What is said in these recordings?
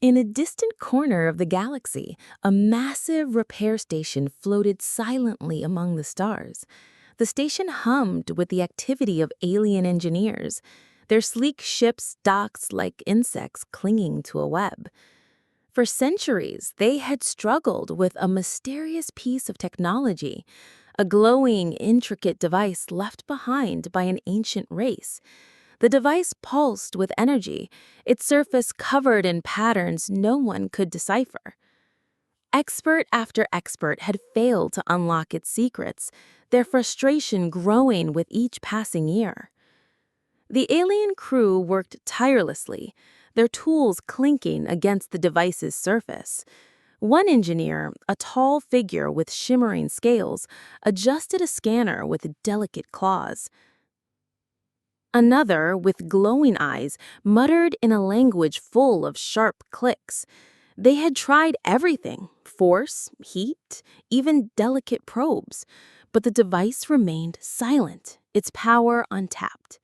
In a distant corner of the galaxy, a massive repair station floated silently among the stars. The station hummed with the activity of alien engineers, their sleek ships docked like insects clinging to a web. For centuries, they had struggled with a mysterious piece of technology, a glowing, intricate device left behind by an ancient race. The device pulsed with energy, its surface covered in patterns no one could decipher. Expert after expert had failed to unlock its secrets, their frustration growing with each passing year. The alien crew worked tirelessly, their tools clinking against the device's surface. One engineer, a tall figure with shimmering scales, adjusted a scanner with delicate claws. Another, with glowing eyes, muttered in a language full of sharp clicks. They had tried everything: force, heat, even delicate probes. But the device remained silent, its power untapped.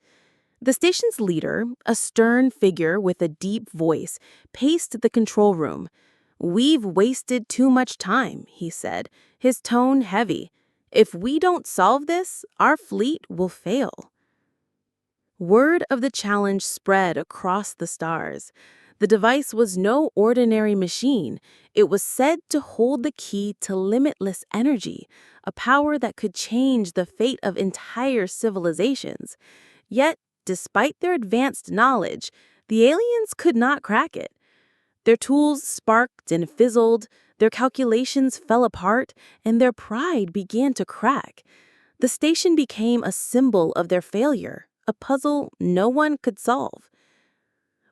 The station's leader, a stern figure with a deep voice, paced the control room. "We've wasted too much time," he said, his tone heavy. "If we don't solve this, our fleet will fail." Word of the challenge spread across the stars. The device was no ordinary machine. It was said to hold the key to limitless energy, a power that could change the fate of entire civilizations. Yet, despite their advanced knowledge, the aliens could not crack it. Their tools sparked and fizzled, their calculations fell apart, and their pride began to crack. The station became a symbol of their failure, a puzzle no one could solve.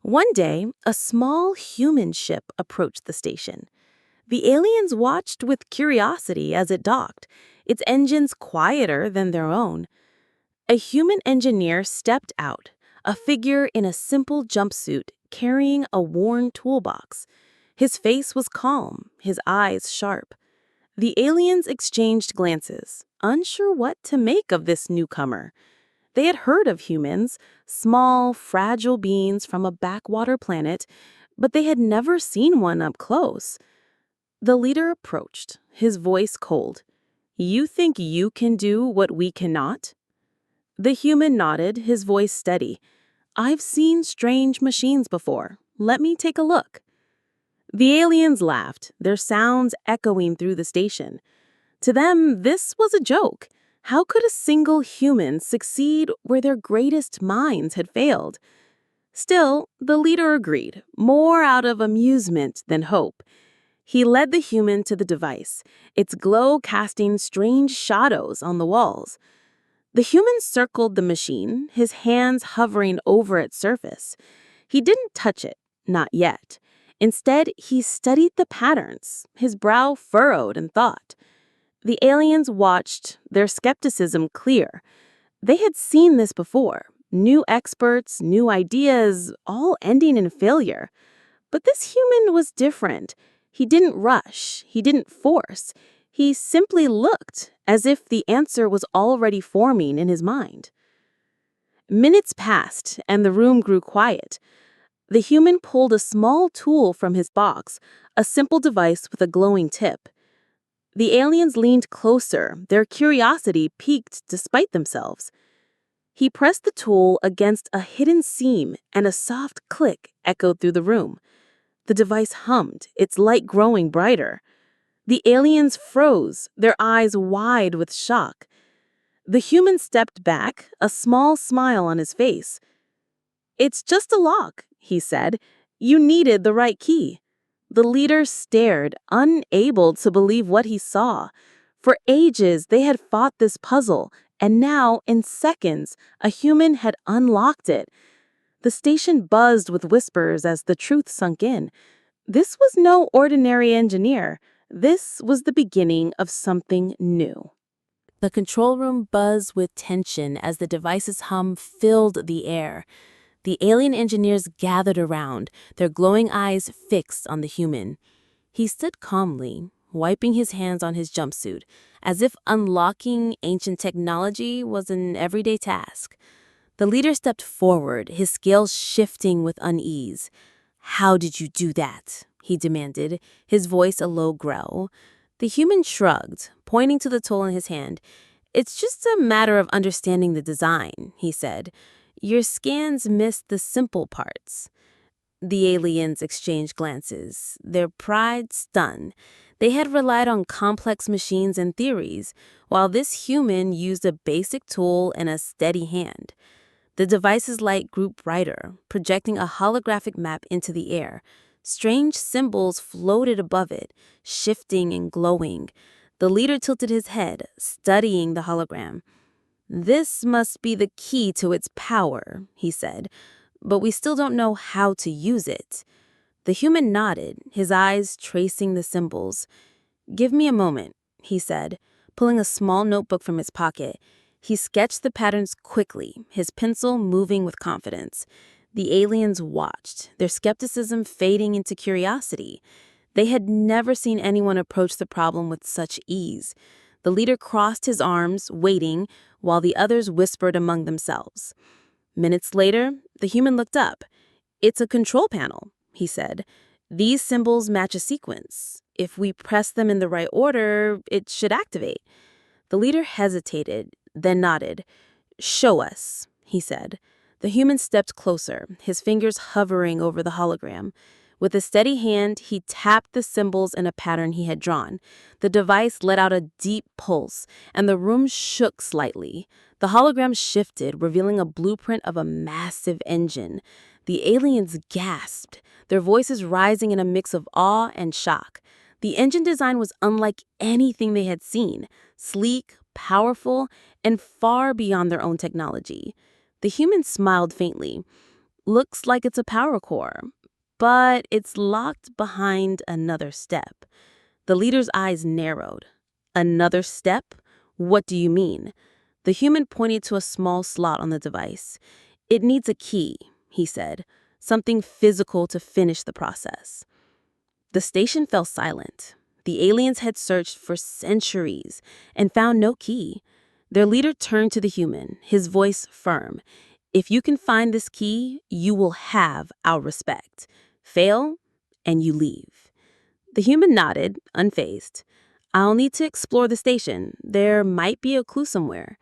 One day, a small human ship approached the station. The aliens watched with curiosity as it docked, its engines quieter than their own. A human engineer stepped out, a figure in a simple jumpsuit carrying a worn toolbox. His face was calm, his eyes sharp. The aliens exchanged glances, unsure what to make of this newcomer. They had heard of humans, small, fragile beings from a backwater planet, but they had never seen one up close. The leader approached, his voice cold. "You think you can do what we cannot?" The human nodded, his voice steady. "I've seen strange machines before. Let me take a look." The aliens laughed, their sounds echoing through the station. To them, this was a joke. How could a single human succeed where their greatest minds had failed? Still, the leader agreed, more out of amusement than hope. He led the human to the device, its glow casting strange shadows on the walls. The human circled the machine, his hands hovering over its surface. He didn't touch it, not yet. Instead, he studied the patterns, his brow furrowed in thought. The aliens watched, their skepticism clear. They had seen this before. New experts, new ideas, all ending in failure. But this human was different. He didn't rush, he didn't force. He simply looked, as if the answer was already forming in his mind. Minutes passed, and the room grew quiet. The human pulled a small tool from his box, a simple device with a glowing tip. The aliens leaned closer, their curiosity piqued despite themselves. He pressed the tool against a hidden seam, and a soft click echoed through the room. The device hummed, its light growing brighter. The aliens froze, their eyes wide with shock. The human stepped back, a small smile on his face. "It's just a lock," he said. "You needed the right key." The leader stared, unable to believe what he saw. For ages, they had fought this puzzle, and now, in seconds, a human had unlocked it. The station buzzed with whispers as the truth sunk in. This was no ordinary engineer. This was the beginning of something new. The control room buzzed with tension as the device's hum filled the air. The alien engineers gathered around, their glowing eyes fixed on the human. He stood calmly, wiping his hands on his jumpsuit, as if unlocking ancient technology was an everyday task. The leader stepped forward, his scales shifting with unease. "How did you do that?" he demanded, his voice a low growl. The human shrugged, pointing to the tool in his hand. "It's just a matter of understanding the design," he said. "Your scans missed the simple parts." The aliens exchanged glances, their pride stunned. They had relied on complex machines and theories, while this human used a basic tool and a steady hand. The device's light grew brighter, projecting a holographic map into the air. Strange symbols floated above it, shifting and glowing. The leader tilted his head, studying the hologram. "This must be the key to its power," he said, "but we still don't know how to use it." The human nodded, his eyes tracing the symbols. "Give me a moment," he said, pulling a small notebook from his pocket. He sketched the patterns quickly, his pencil moving with confidence. The aliens watched, their skepticism fading into curiosity. They had never seen anyone approach the problem with such ease. The leader crossed his arms, waiting, while the others whispered among themselves. Minutes later, the human looked up. "It's a control panel," he said. "These symbols match a sequence. If we press them in the right order, it should activate." The leader hesitated, then nodded. "Show us," he said. The human stepped closer, his fingers hovering over the hologram. With a steady hand, he tapped the symbols in a pattern he had drawn. The device let out a deep pulse, and the room shook slightly. The hologram shifted, revealing a blueprint of a massive engine. The aliens gasped, their voices rising in a mix of awe and shock. The engine design was unlike anything they had seen, sleek, powerful, and far beyond their own technology. The human smiled faintly. "Looks like it's a power core, but it's locked behind another step." The leader's eyes narrowed. "Another step? What do you mean?" The human pointed to a small slot on the device. "It needs a key," he said, "something physical to finish the process." The station fell silent. The aliens had searched for centuries and found no key. Their leader turned to the human, his voice firm. "If you can find this key, you will have our respect. Fail, and you leave." The human nodded, unfazed. "I'll need to explore the station. There might be a clue somewhere."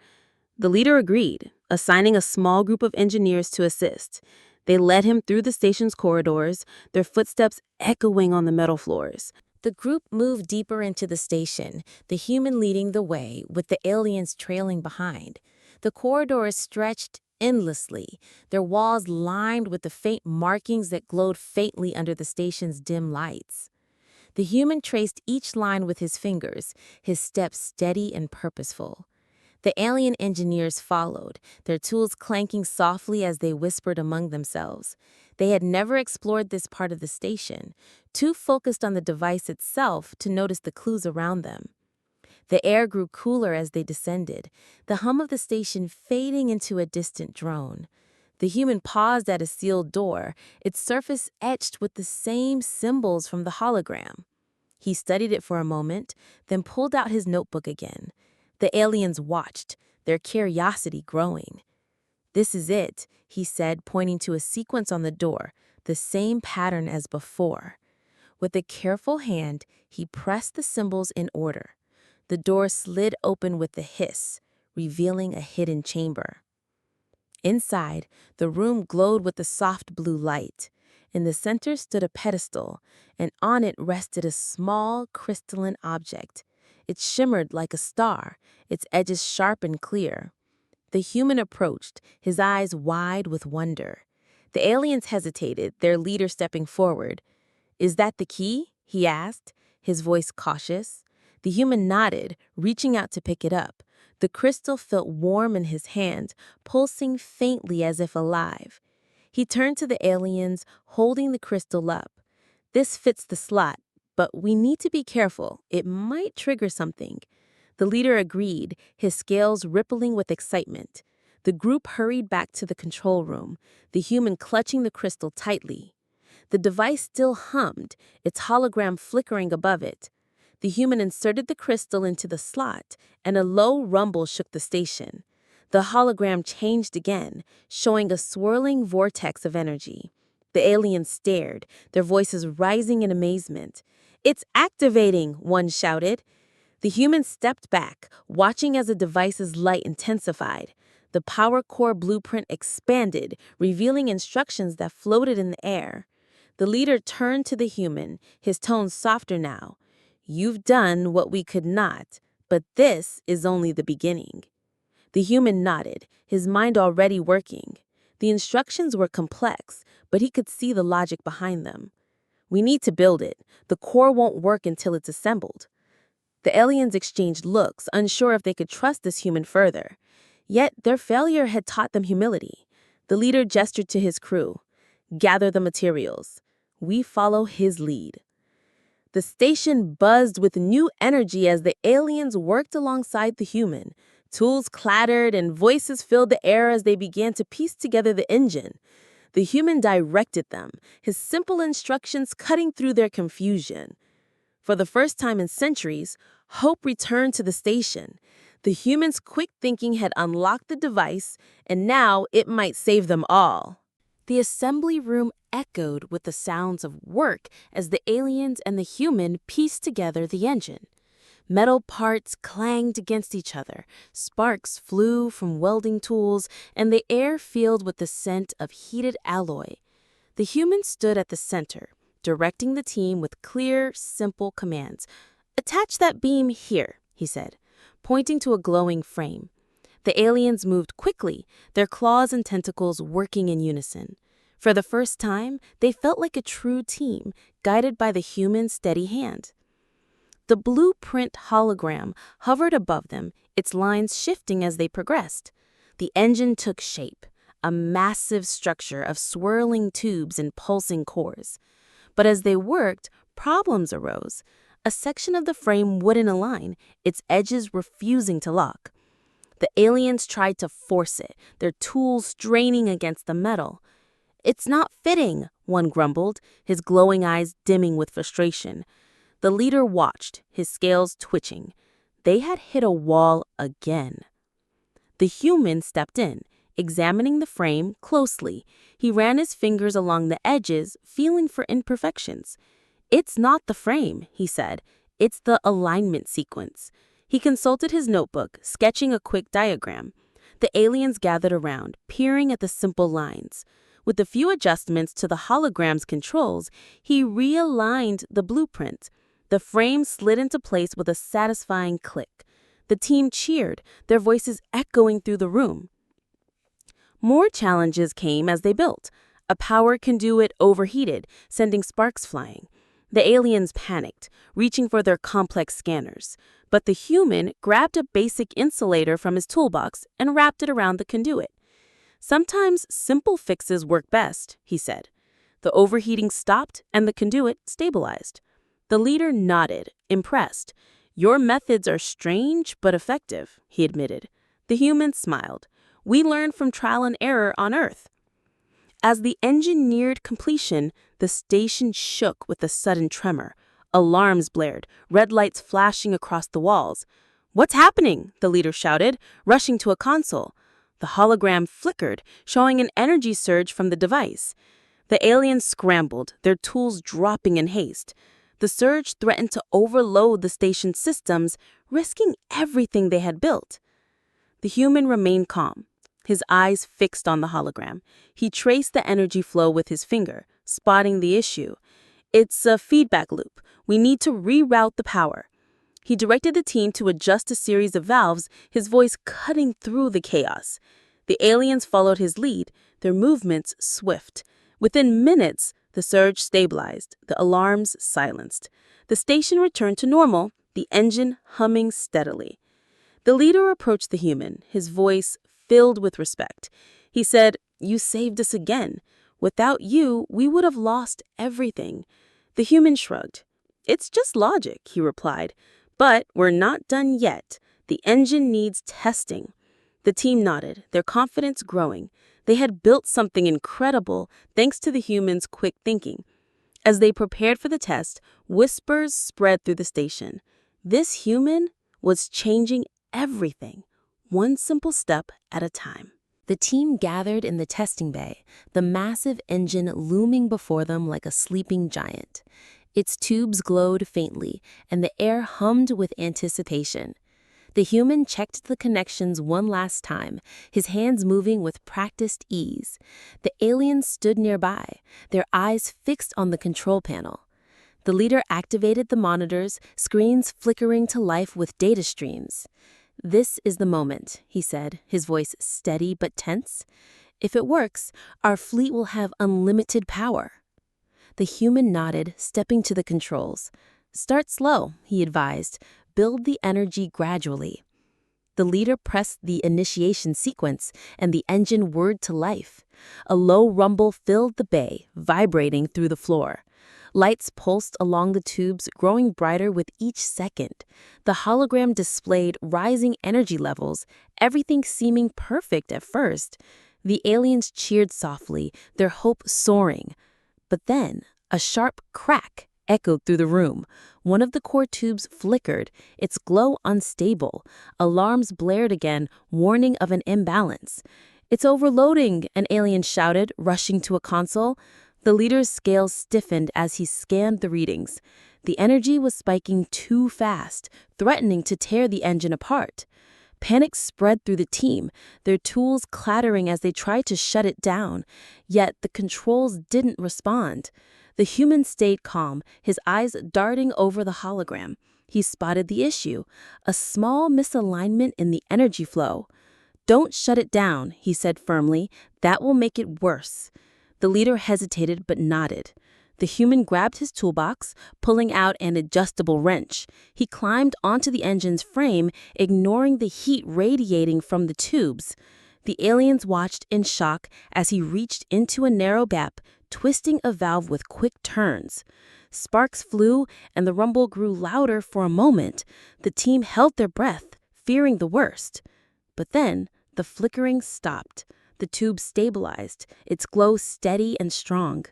The leader agreed, assigning a small group of engineers to assist. They led him through the station's corridors, their footsteps echoing on the metal floors. The group moved deeper into the station, the human leading the way, with the aliens trailing behind. The corridors stretched endlessly, their walls lined with the faint markings that glowed faintly under the station's dim lights. The human traced each line with his fingers, his steps steady and purposeful. The alien engineers followed, their tools clanking softly as they whispered among themselves. They had never explored this part of the station, too focused on the device itself to notice the clues around them. The air grew cooler as they descended, the hum of the station fading into a distant drone. The human paused at a sealed door, its surface etched with the same symbols from the hologram. He studied it for a moment, then pulled out his notebook again. The aliens watched, their curiosity growing. "This is it," he said, pointing to a sequence on the door, the same pattern as before. With a careful hand, he pressed the symbols in order. The door slid open with a hiss, revealing a hidden chamber. Inside, the room glowed with a soft blue light. In the center stood a pedestal, and on it rested a small, crystalline object. It shimmered like a star, its edges sharp and clear. The human approached, his eyes wide with wonder. The aliens hesitated, their leader stepping forward. "Is that the key?" he asked, his voice cautious. The human nodded, reaching out to pick it up. The crystal felt warm in his hand, pulsing faintly as if alive. He turned to the aliens, holding the crystal up. "This fits the slot, but we need to be careful. It might trigger something." The leader agreed, his scales rippling with excitement. The group hurried back to the control room, the human clutching the crystal tightly. The device still hummed, its hologram flickering above it. The human inserted the crystal into the slot, and a low rumble shook the station. The hologram changed again, showing a swirling vortex of energy. The aliens stared, their voices rising in amazement. "It's activating," one shouted. The humans stepped back, watching as the device's light intensified. The power core blueprint expanded, revealing instructions that floated in the air. The leader turned to the human, his tone softer now. "You've done what we could not, but this is only the beginning." The human nodded, his mind already working. The instructions were complex, but he could see the logic behind them. "We need to build it. The core won't work until it's assembled." The aliens exchanged looks, unsure if they could trust this human further. Yet their failure had taught them humility. The leader gestured to his crew. "Gather the materials. We follow his lead." The station buzzed with new energy as the aliens worked alongside the human. Tools clattered and voices filled the air as they began to piece together the engine. The human directed them, his simple instructions cutting through their confusion. For the first time in centuries, hope returned to the station. The human's quick thinking had unlocked the device, and now it might save them all. The assembly room echoed with the sounds of work as the aliens and the human pieced together the engine. Metal parts clanged against each other, sparks flew from welding tools, and the air filled with the scent of heated alloy. The human stood at the center, directing the team with clear, simple commands. "Attach that beam here," he said, pointing to a glowing frame. The aliens moved quickly, their claws and tentacles working in unison. For the first time, they felt like a true team, guided by the human's steady hand. The blueprint hologram hovered above them, its lines shifting as they progressed. The engine took shape, a massive structure of swirling tubes and pulsing cores. But as they worked, problems arose. A section of the frame wouldn't align, its edges refusing to lock. The aliens tried to force it, their tools straining against the metal. "It's not fitting," one grumbled, his glowing eyes dimming with frustration. The leader watched, his scales twitching. They had hit a wall again. The human stepped in, examining the frame closely. He ran his fingers along the edges, feeling for imperfections. "It's not the frame," he said. "It's the alignment sequence." He consulted his notebook, sketching a quick diagram. The aliens gathered around, peering at the simple lines. With a few adjustments to the hologram's controls, he realigned the blueprint. The frame slid into place with a satisfying click. The team cheered, their voices echoing through the room. More challenges came as they built. A power conduit overheated, sending sparks flying. The aliens panicked, reaching for their complex scanners. But the human grabbed a basic insulator from his toolbox and wrapped it around the conduit. "Sometimes simple fixes work best," he said. The overheating stopped and the conduit stabilized. The leader nodded, impressed. "Your methods are strange but effective," he admitted. The human smiled. "We learn from trial and error on Earth." As the engine neared completion, the station shook with a sudden tremor. Alarms blared, red lights flashing across the walls. "What's happening?" the leader shouted, rushing to a console. The hologram flickered, showing an energy surge from the device. The aliens scrambled, their tools dropping in haste. The surge threatened to overload the station's systems, risking everything they had built. The human remained calm, his eyes fixed on the hologram. He traced the energy flow with his finger, spotting the issue. "It's a feedback loop. We need to reroute the power." He directed the team to adjust a series of valves, his voice cutting through the chaos. The aliens followed his lead, their movements swift. Within minutes, the surge stabilized, the alarms silenced. The station returned to normal, the engine humming steadily. The leader approached the human, his voice filled with respect. He said, "You saved us again. Without you, we would have lost everything." The human shrugged. "It's just logic," he replied. "But we're not done yet. The engine needs testing." The team nodded, their confidence growing. They had built something incredible thanks to the human's quick thinking. As they prepared for the test, whispers spread through the station. This human was changing everything, one simple step at a time. The team gathered in the testing bay, the massive engine looming before them like a sleeping giant. Its tubes glowed faintly, and the air hummed with anticipation. The human checked the connections one last time, his hands moving with practiced ease. The aliens stood nearby, their eyes fixed on the control panel. The leader activated the monitors, screens flickering to life with data streams. "This is the moment," he said, his voice steady but tense. "If it works, our fleet will have unlimited power." The human nodded, stepping to the controls. "Start slow," he advised. "Build the energy gradually." The leader pressed the initiation sequence, and the engine whirred to life. A low rumble filled the bay, vibrating through the floor. Lights pulsed along the tubes, growing brighter with each second. The hologram displayed rising energy levels, everything seeming perfect at first. The aliens cheered softly, their hope soaring. But then, a sharp crack echoed through the room. One of the core tubes flickered, its glow unstable. Alarms blared again, warning of an imbalance. "It's overloading," an alien shouted, rushing to a console. The leader's scales stiffened as he scanned the readings. The energy was spiking too fast, threatening to tear the engine apart. Panic spread through the team, their tools clattering as they tried to shut it down. Yet the controls didn't respond. The human stayed calm, his eyes darting over the hologram. He spotted the issue, a small misalignment in the energy flow. "Don't shut it down," he said firmly. "That will make it worse." The leader hesitated but nodded. The human grabbed his toolbox, pulling out an adjustable wrench. He climbed onto the engine's frame, ignoring the heat radiating from the tubes. The aliens watched in shock as he reached into a narrow gap, twisting a valve with quick turns. Sparks flew, and the rumble grew louder for a moment. The team held their breath, fearing the worst. But then, the flickering stopped. The tube stabilized, its glow steady and strong.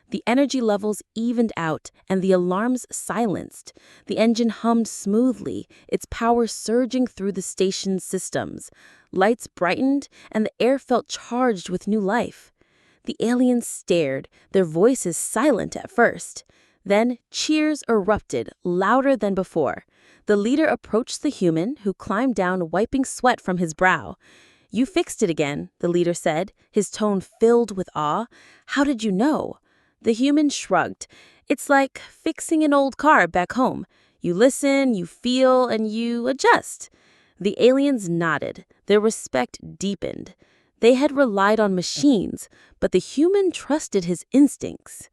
The energy levels evened out, and the alarms silenced. The engine hummed smoothly, its power surging through the station's systems. Lights brightened, and the air felt charged with new life. The aliens stared, their voices silent at first. Then cheers erupted, louder than before. The leader approached the human, who climbed down, wiping sweat from his brow. "You fixed it again," the leader said, his tone filled with awe. "How did you know?" The human shrugged. "It's like fixing an old car back home. You listen, you feel, and you adjust." The aliens nodded, their respect deepened. They had relied on machines, but the human trusted his instincts.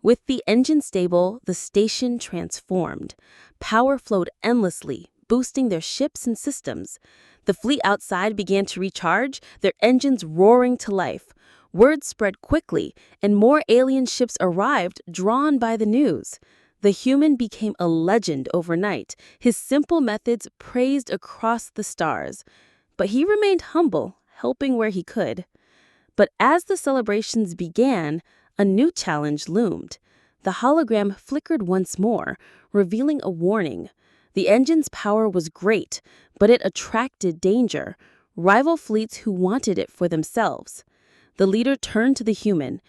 With the engine stable, the station transformed. Power flowed endlessly, boosting their ships and systems. The fleet outside began to recharge, their engines roaring to life. Word spread quickly, and more alien ships arrived, drawn by the news. The human became a legend overnight, his simple methods praised across the stars. But he remained humble, helping where he could. But as the celebrations began, a new challenge loomed. The hologram flickered once more, revealing a warning. The engine's power was great, but it attracted danger, rival fleets who wanted it for themselves. The leader turned to the human.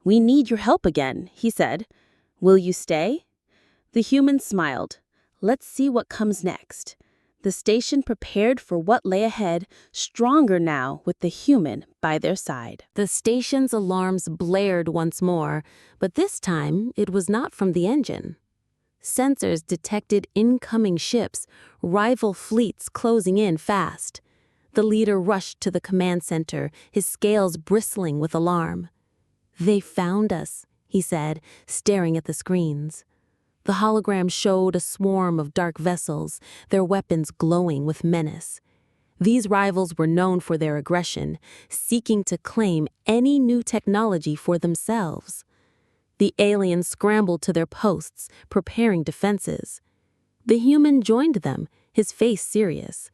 "We need your help again," he said. "Will you stay?" The human smiled. "Let's see what comes next." The station prepared for what lay ahead, stronger now with the human by their side. The station's alarms blared once more, but this time it was not from the engine. Sensors detected incoming ships, rival fleets closing in fast. The leader rushed to the command center, his scales bristling with alarm. "They found us," he said, staring at the screens. The hologram showed a swarm of dark vessels, their weapons glowing with menace. These rivals were known for their aggression, seeking to claim any new technology for themselves. The aliens scrambled to their posts, preparing defenses. The human joined them, his face serious.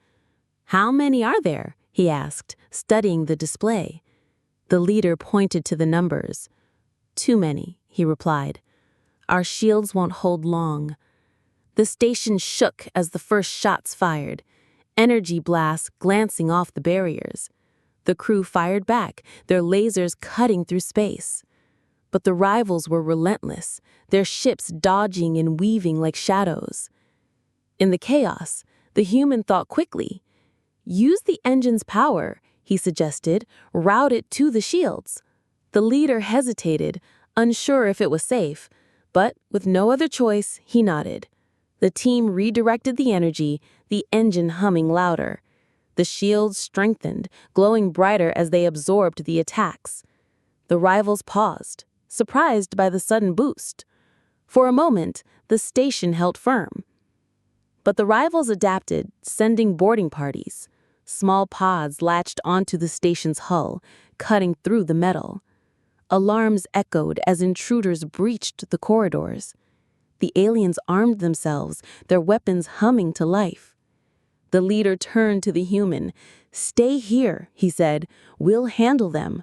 "How many are there?" he asked, studying the display. The leader pointed to the numbers. "Too many," he replied. "Our shields won't hold long." The station shook as the first shots fired, energy blasts glancing off the barriers. The crew fired back, their lasers cutting through space. But the rivals were relentless, their ships dodging and weaving like shadows. In the chaos, the human thought quickly. Use the engine's power, he suggested, route it to the shields. The leader hesitated, unsure if it was safe, but with no other choice, he nodded. The team redirected the energy, the engine humming louder. The shields strengthened, glowing brighter as they absorbed the attacks. The rivals paused, surprised by the sudden boost. For a moment, the station held firm. But the rivals adapted, sending boarding parties. Small pods latched onto the station's hull, cutting through the metal. Alarms echoed as intruders breached the corridors. The aliens armed themselves, their weapons humming to life. The leader turned to the human. "Stay here," he said. "We'll handle them."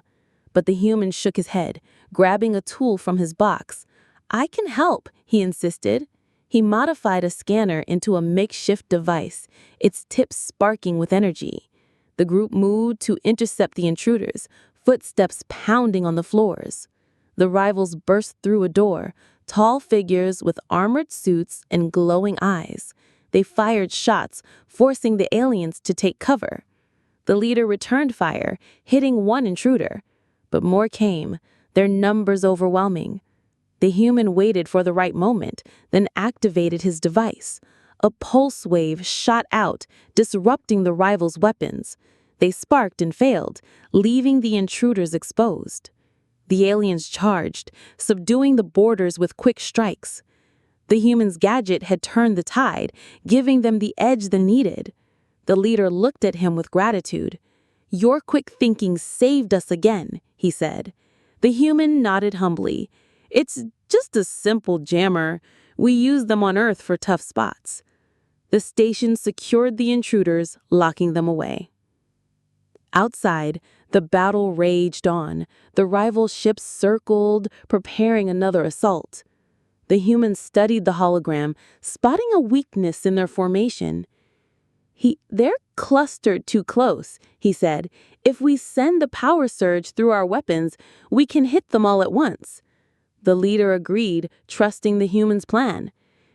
But the human shook his head, grabbing a tool from his box. "I can help," he insisted. He modified a scanner into a makeshift device, its tips sparking with energy. The group moved to intercept the intruders, footsteps pounding on the floors. The rivals burst through a door, tall figures with armored suits and glowing eyes. They fired shots, forcing the aliens to take cover. The leader returned fire, hitting one intruder. But more came, their numbers overwhelming. The human waited for the right moment, then activated his device. A pulse wave shot out, disrupting the rivals' weapons. They sparked and failed, leaving the intruders exposed. The aliens charged, subduing the boarders with quick strikes. The human's gadget had turned the tide, giving them the edge they needed. The leader looked at him with gratitude. "Your quick thinking saved us again," he said. The human nodded humbly. "It's just a simple jammer. We use them on Earth for tough spots." The station secured the intruders, locking them away. Outside, the battle raged on. The rival ships circled, preparing another assault. The humans studied the hologram, spotting a weakness in their formation. "They're clustered too close," he said. "If we send the power surge through our weapons, we can hit them all at once." The leader agreed, trusting the humans' plan.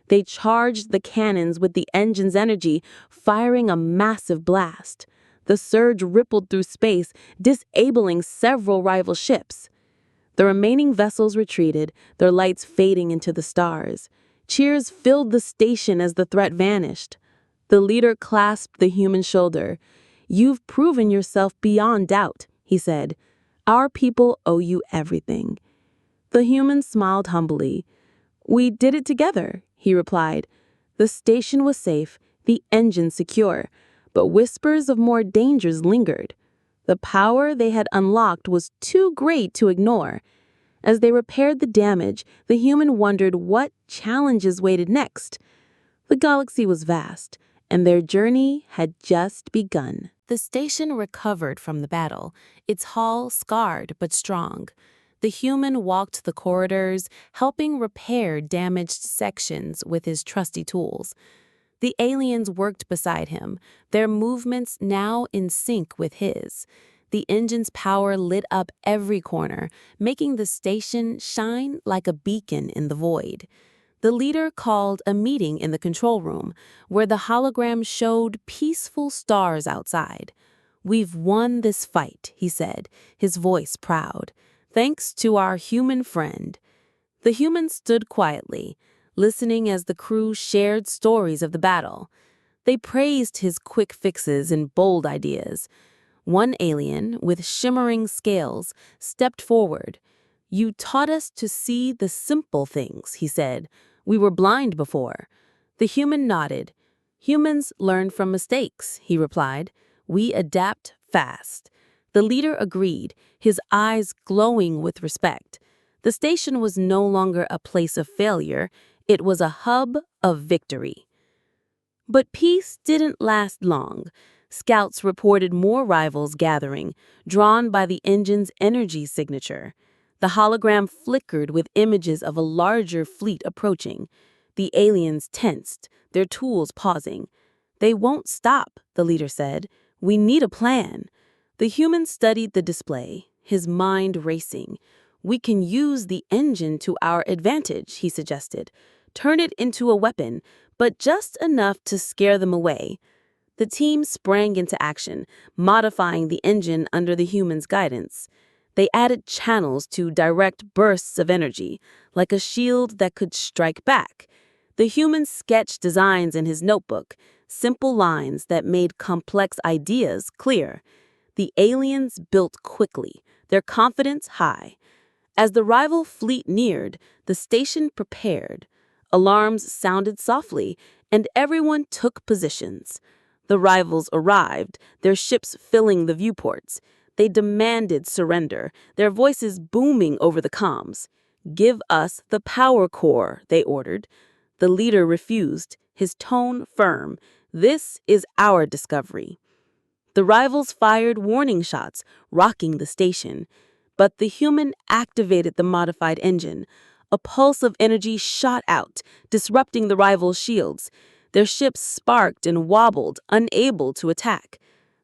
They charged the cannons with the engine's energy, firing a massive blast. The surge rippled through space, disabling several rival ships. The remaining vessels retreated, their lights fading into the stars. Cheers filled the station as the threat vanished. The leader clasped the human shoulder. "You've proven yourself beyond doubt," he said. "Our people owe you everything." The human smiled humbly. "We did it together," he replied. The station was safe, the engine secure, but whispers of more dangers lingered. The power they had unlocked was too great to ignore. As they repaired the damage, the human wondered what challenges waited next. The galaxy was vast, and their journey had just begun. The station recovered from the battle, its hull scarred but strong. The human walked the corridors, helping repair damaged sections with his trusty tools. The aliens worked beside him, their movements now in sync with his. The engine's power lit up every corner, making the station shine like a beacon in the void. The leader called a meeting in the control room, where the hologram showed peaceful stars outside. "We've won this fight," he said, his voice proud. "Thanks to our human friend." The human stood quietly, listening as the crew shared stories of the battle. They praised his quick fixes and bold ideas. One alien, with shimmering scales, stepped forward. "You taught us to see the simple things," he said. "We were blind before." The human nodded. "Humans learn from mistakes," he replied. "We adapt fast." The leader agreed, his eyes glowing with respect. The station was no longer a place of failure, it was a hub of victory. But peace didn't last long. Scouts reported more rivals gathering, drawn by the engine's energy signature. The hologram flickered with images of a larger fleet approaching. The aliens tensed, their tools pausing. "They won't stop," the leader said. "We need a plan." The human studied the display, his mind racing. We can use the engine to our advantage, he suggested. Turn it into a weapon, but just enough to scare them away. The team sprang into action, modifying the engine under the human's guidance. They added channels to direct bursts of energy, like a shield that could strike back. The human sketched designs in his notebook, simple lines that made complex ideas clear. The aliens built quickly, their confidence high. As the rival fleet neared, the station prepared. Alarms sounded softly, and everyone took positions. The rivals arrived, their ships filling the viewports. They demanded surrender, their voices booming over the comms. "Give us the power core," they ordered. The leader refused, his tone firm. "This is our discovery." The rivals fired warning shots, rocking the station. But the human activated the modified engine. A pulse of energy shot out, disrupting the rivals' shields. Their ships sparked and wobbled, unable to attack.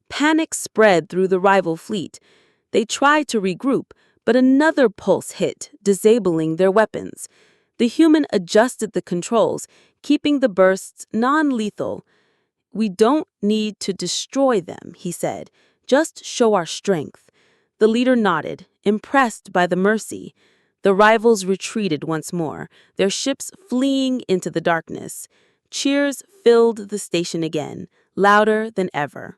Panic spread through the rival fleet. They tried to regroup, but another pulse hit, disabling their weapons. The human adjusted the controls, keeping the bursts non-lethal. "We don't need to destroy them," he said. "Just show our strength." The leader nodded, impressed by the mercy. The rivals retreated once more, their ships fleeing into the darkness. Cheers filled the station again, louder than ever.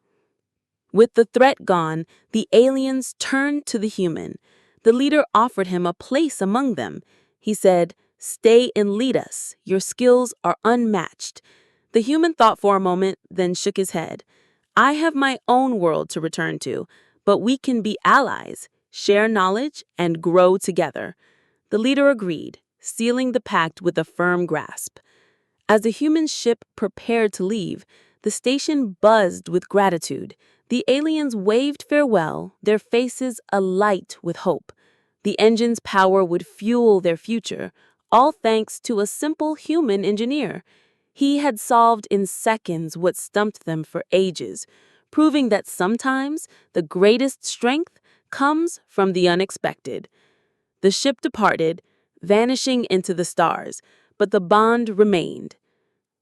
With the threat gone, the aliens turned to the human. The leader offered him a place among them. He said, "Stay and lead us. Your skills are unmatched." The human thought for a moment, then shook his head. "I have my own world to return to, but we can be allies, share knowledge, and grow together." The leader agreed, sealing the pact with a firm grasp. As the human ship prepared to leave, the station buzzed with gratitude. The aliens waved farewell, their faces alight with hope. The engine's power would fuel their future, all thanks to a simple human engineer. He had solved in seconds what stumped them for ages, proving that sometimes the greatest strength comes from the unexpected. The ship departed, vanishing into the stars, but the bond remained.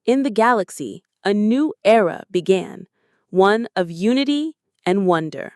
In the galaxy, a new era began, one of unity and wonder.